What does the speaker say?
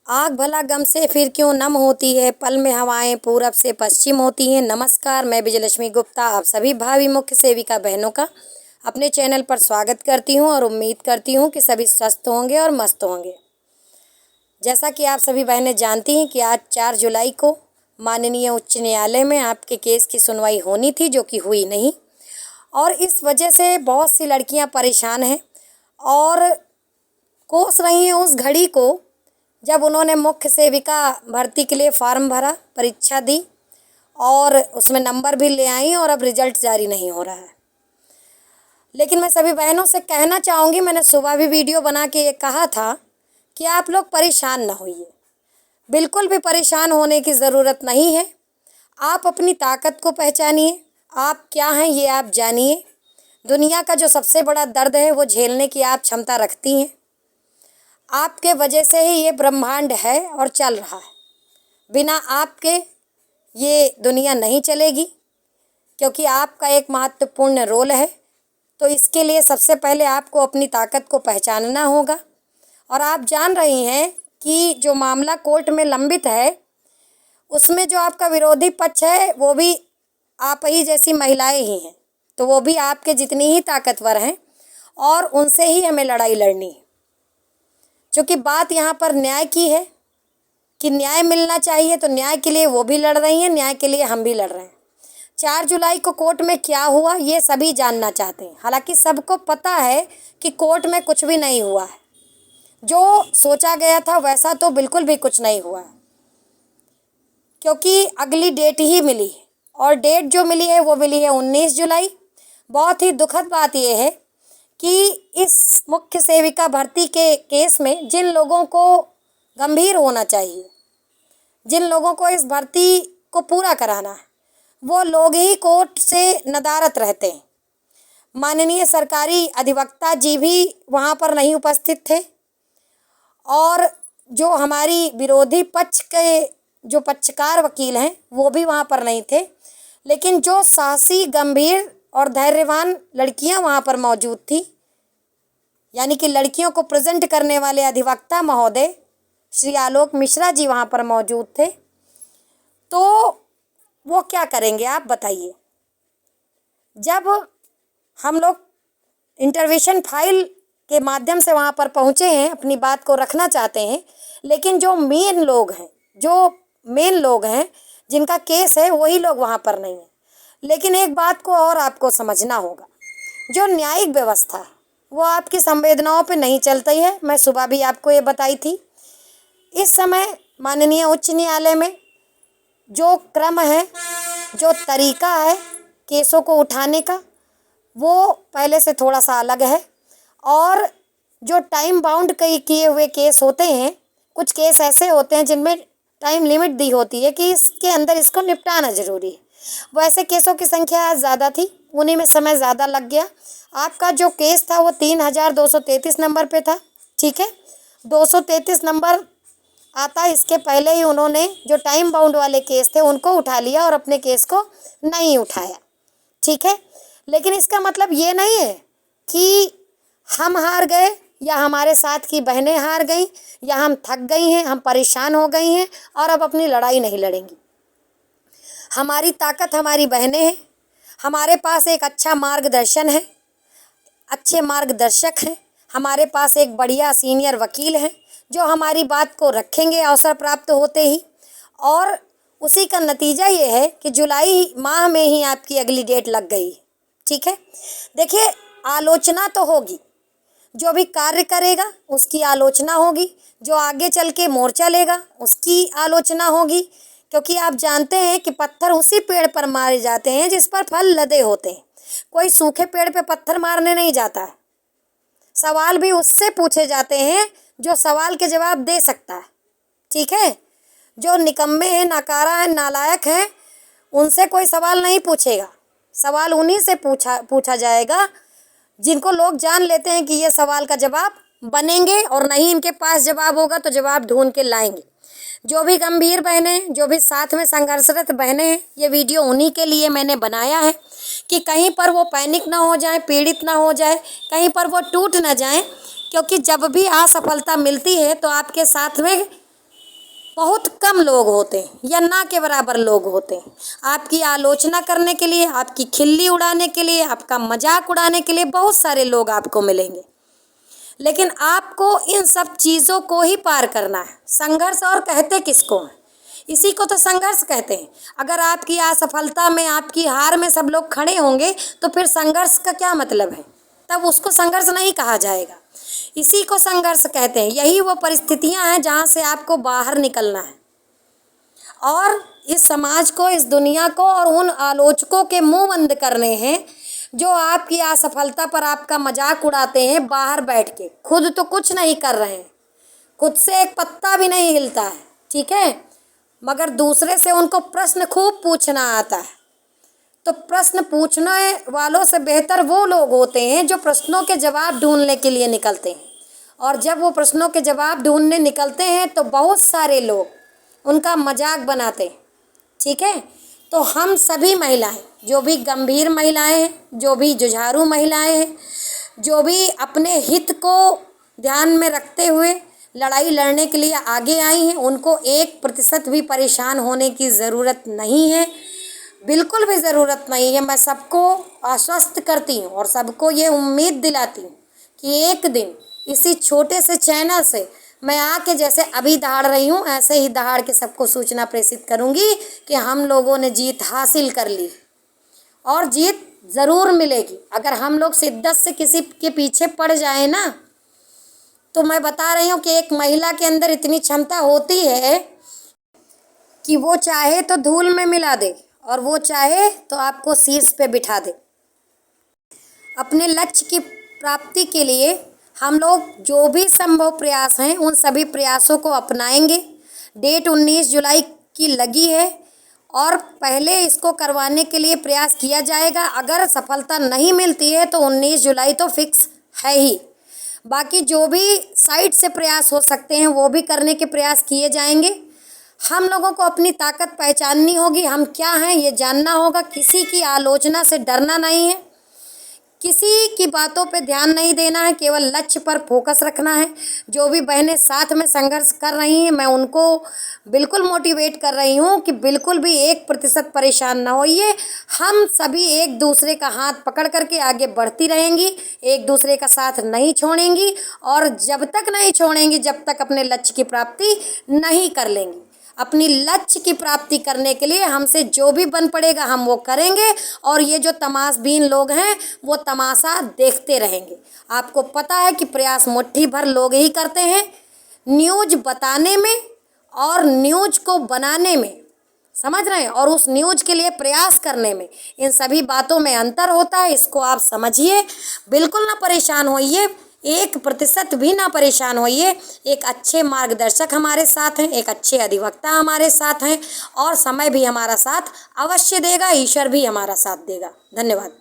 आग भला गम से फिर क्यों नम होती है, पल में हवाएं पूरब से पश्चिम होती हैं। नमस्कार, मैं विजयलक्ष्मी गुप्ता आप सभी भावी मुख्य सेविका बहनों का अपने चैनल पर स्वागत करती हूं और उम्मीद करती हूं कि सभी स्वस्थ होंगे और मस्त होंगे। जैसा कि आप सभी बहनें जानती हैं कि आज 4 जुलाई को माननीय उच्च न्यायालय में आपके केस की सुनवाई होनी थी, जो कि हुई नहीं, और इस वजह से बहुत सी लड़कियां परेशान हैं और कोस रही हैं उस घड़ी को जब उन्होंने मुख्य सेविका भर्ती के लिए फॉर्म भरा, परीक्षा दी और उसमें नंबर भी ले आई और अब रिजल्ट जारी नहीं हो रहा है। लेकिन मैं सभी बहनों से कहना चाहूँगी, मैंने सुबह भी वीडियो बना के ये कहा था कि आप लोग परेशान ना होइए, बिल्कुल भी परेशान होने की ज़रूरत नहीं है। आप अपनी ताकत को पहचानिए, आप क्या हैं ये आप जानिए। दुनिया का जो सबसे बड़ा दर्द है वो झेलने की आप क्षमता रखती हैं। आपके वजह से ही ये ब्रह्मांड है और चल रहा है। बिना आपके ये दुनिया नहीं चलेगी, क्योंकि आपका एक महत्वपूर्ण रोल है। तो इसके लिए सबसे पहले आपको अपनी ताकत को पहचानना होगा। और आप जान रही हैं कि जो मामला कोर्ट में लंबित है, उसमें जो आपका विरोधी पक्ष है वो भी आप ही जैसी महिलाएं ही हैं, तो वो भी आपके जितनी ही ताकतवर हैं और उनसे ही हमें लड़ाई लड़नी है। क्योंकि बात यहाँ पर न्याय की है कि न्याय मिलना चाहिए, तो न्याय के लिए वो भी लड़ रही हैं, न्याय के लिए हम भी लड़ रहे हैं। 4 जुलाई को कोर्ट में क्या हुआ ये सभी जानना चाहते हैं। हालांकि सबको पता है कि कोर्ट में कुछ भी नहीं हुआ है, जो सोचा गया था वैसा तो बिल्कुल भी कुछ नहीं हुआ है, क्योंकि अगली डेट ही मिली है और डेट जो मिली है वो मिली है 19 जुलाई। बहुत ही दुखद बात यह है कि इस मुख्य सेविका भर्ती के केस में जिन लोगों को गंभीर होना चाहिए, जिन लोगों को इस भर्ती को पूरा कराना है, वो लोग ही कोर्ट से नदारत रहते हैं। माननीय सरकारी अधिवक्ता जी भी वहाँ पर नहीं उपस्थित थे और जो हमारी विरोधी पक्ष के जो पक्षकार वकील हैं वो भी वहाँ पर नहीं थे। लेकिन जो साहसी, गंभीर और धैर्यवान लड़कियाँ वहाँ पर मौजूद थी, यानी कि लड़कियों को प्रेजेंट करने वाले अधिवक्ता महोदय श्री आलोक मिश्रा जी वहाँ पर मौजूद थे। तो वो क्या करेंगे आप बताइए। जब हम लोग इंटरवेंशन फाइल के माध्यम से वहाँ पर पहुँचे हैं, अपनी बात को रखना चाहते हैं, लेकिन जो मेन लोग हैं जिनका केस है वही लोग वहाँ पर नहीं हैं। लेकिन एक बात को और आपको समझना होगा, जो न्यायिक व्यवस्था है वो आपकी संवेदनाओं पे नहीं चलती है। मैं सुबह भी आपको ये बताई थी। इस समय माननीय उच्च न्यायालय में जो क्रम है, जो तरीका है केसों को उठाने का, वो पहले से थोड़ा सा अलग है। और जो टाइम बाउंड किए हुए केस होते हैं, कुछ केस ऐसे होते हैं जिनमें टाइम लिमिट दी होती है कि इसके अंदर इसको निपटाना ज़रूरी है। वो ऐसे केसों की संख्या आज ज़्यादा थी, उन्हीं में समय ज़्यादा लग गया। आपका जो केस था वो 3233 नंबर पे था, ठीक है। 233 नंबर आता, इसके पहले ही उन्होंने जो टाइम बाउंड वाले केस थे उनको उठा लिया और अपने केस को नहीं उठाया, ठीक है। लेकिन इसका मतलब ये नहीं है कि हम हार गए या हमारे साथ की बहनें हार गईं या हम थक गई हैं, हम परेशान हो गई हैं और अब अपनी लड़ाई नहीं लड़ेंगी। हमारी ताकत हमारी बहनें हैं, हमारे पास एक अच्छा मार्गदर्शन है, अच्छे मार्गदर्शक हैं, हमारे पास एक बढ़िया सीनियर वकील हैं जो हमारी बात को रखेंगे अवसर प्राप्त होते ही। और उसी का नतीजा ये है कि जुलाई माह में ही आपकी अगली डेट लग गई, ठीक है। देखिए, आलोचना तो होगी, जो भी कार्य करेगा उसकी आलोचना होगी, जो आगे चल के मोर्चा लेगा उसकी आलोचना होगी, क्योंकि आप जानते हैं कि पत्थर उसी पेड़ पर मारे जाते हैं जिस पर फल लदे होते हैं। कोई सूखे पेड़ पे पत्थर मारने नहीं जाता है। सवाल भी उससे पूछे जाते हैं जो सवाल के जवाब दे सकता है, ठीक है। जो निकम्मे हैं, नाकारा हैं, नालायक हैं, उनसे कोई सवाल नहीं पूछेगा। सवाल उन्हीं से पूछा जाएगा जिनको लोग जान लेते हैं कि ये सवाल का जवाब बनेंगे, और नहीं इनके पास जवाब होगा तो जवाब ढूंढ के लाएंगे। जो भी गंभीर बहनें, जो भी साथ में संघर्षरत बहनें हैं, ये वीडियो उन्हीं के लिए मैंने बनाया है कि कहीं पर वो पैनिक ना हो जाए, पीड़ित ना हो जाए, कहीं पर वो टूट ना जाए। क्योंकि जब भी असफलता मिलती है तो आपके साथ में बहुत कम लोग होते हैं या ना के बराबर लोग होते हैं आपकी आलोचना करने के लिए, आपकी खिल्ली उड़ाने के लिए, आपका मजाक उड़ाने के लिए बहुत सारे लोग आपको मिलेंगे। लेकिन आपको इन सब चीज़ों को ही पार करना है। संघर्ष और कहते किसको हैं? इसी को तो संघर्ष कहते हैं। अगर आपकी असफलता में, आपकी हार में सब लोग खड़े होंगे तो फिर संघर्ष का क्या मतलब है? तब उसको संघर्ष नहीं कहा जाएगा। इसी को संघर्ष कहते हैं। यही वो परिस्थितियां हैं जहां से आपको बाहर निकलना है और इस समाज को, इस दुनिया को और उन आलोचकों के मुंह बंद करने हैं जो आपकी असफलता पर आपका मजाक उड़ाते हैं बाहर बैठ के। खुद तो कुछ नहीं कर रहे हैं, खुद से एक पत्ता भी नहीं हिलता है, ठीक है, मगर दूसरे से उनको प्रश्न खूब पूछना आता है। तो प्रश्न पूछने वालों से बेहतर वो लोग होते हैं जो प्रश्नों के जवाब ढूंढने के लिए निकलते हैं। और जब वो प्रश्नों के जवाब ढूंढने निकलते हैं तो बहुत सारे लोग उनका मजाक बनाते हैं, ठीक है। तो हम सभी महिलाएं, जो भी गंभीर महिलाएं हैं, जो भी जुझारू महिलाएं हैं, जो भी अपने हित को ध्यान में रखते हुए लड़ाई लड़ने के लिए आगे आई हैं, उनको 1% भी परेशान होने की ज़रूरत नहीं है, बिल्कुल भी ज़रूरत नहीं है। मैं सबको आश्वस्त करती हूँ और सबको ये उम्मीद दिलाती हूँ कि एक दिन इसी छोटे से चैनल से मैं आके जैसे अभी दहाड़ रही हूँ ऐसे ही दहाड़ के सबको सूचना प्रेषित करूँगी कि हम लोगों ने जीत हासिल कर ली और जीत ज़रूर मिलेगी। अगर हम लोग शिद्दत से किसी के पीछे पड़ जाए ना, तो मैं बता रही हूँ कि एक महिला के अंदर इतनी क्षमता होती है कि वो चाहे तो धूल में मिला दे और वो चाहे तो आपको शीर्ष पे बिठा दे। अपने लक्ष्य की प्राप्ति के लिए हम लोग जो भी संभव प्रयास हैं उन सभी प्रयासों को अपनाएंगे। डेट 19 जुलाई की लगी है और पहले इसको करवाने के लिए प्रयास किया जाएगा। अगर सफलता नहीं मिलती है तो 19 जुलाई तो फिक्स है ही। बाकी जो भी साइड से प्रयास हो सकते हैं वो भी करने के प्रयास किए जाएंगे। हम लोगों को अपनी ताकत पहचाननी होगी, हम क्या हैं ये जानना होगा। किसी की आलोचना से डरना नहीं है, किसी की बातों पे ध्यान नहीं देना है, केवल लक्ष्य पर फोकस रखना है। जो भी बहनें साथ में संघर्ष कर रही हैं मैं उनको बिल्कुल मोटिवेट कर रही हूँ कि बिल्कुल भी 1% परेशान ना होइए। हम सभी एक दूसरे का हाथ पकड़ करके आगे बढ़ती रहेंगी, एक दूसरे का साथ नहीं छोड़ेंगी और जब तक नहीं छोड़ेंगी जब तक अपने लक्ष्य की प्राप्ति नहीं कर लेंगी। अपनी लक्ष्य की प्राप्ति करने के लिए हमसे जो भी बन पड़ेगा हम वो करेंगे और ये जो तमाशबीन लोग हैं वो तमाशा देखते रहेंगे। आपको पता है कि प्रयास मुट्ठी भर लोग ही करते हैं, न्यूज़ बताने में और न्यूज़ को बनाने में, समझ रहे हैं, और उस न्यूज़ के लिए प्रयास करने में, इन सभी बातों में अंतर होता है। इसको आप समझिए, बिल्कुल ना परेशान होइए, 1% भी ना परेशान होइए। एक अच्छे मार्गदर्शक हमारे साथ हैं, एक अच्छे अधिवक्ता हमारे साथ हैं और समय भी हमारा साथ अवश्य देगा, ईश्वर भी हमारा साथ देगा। धन्यवाद।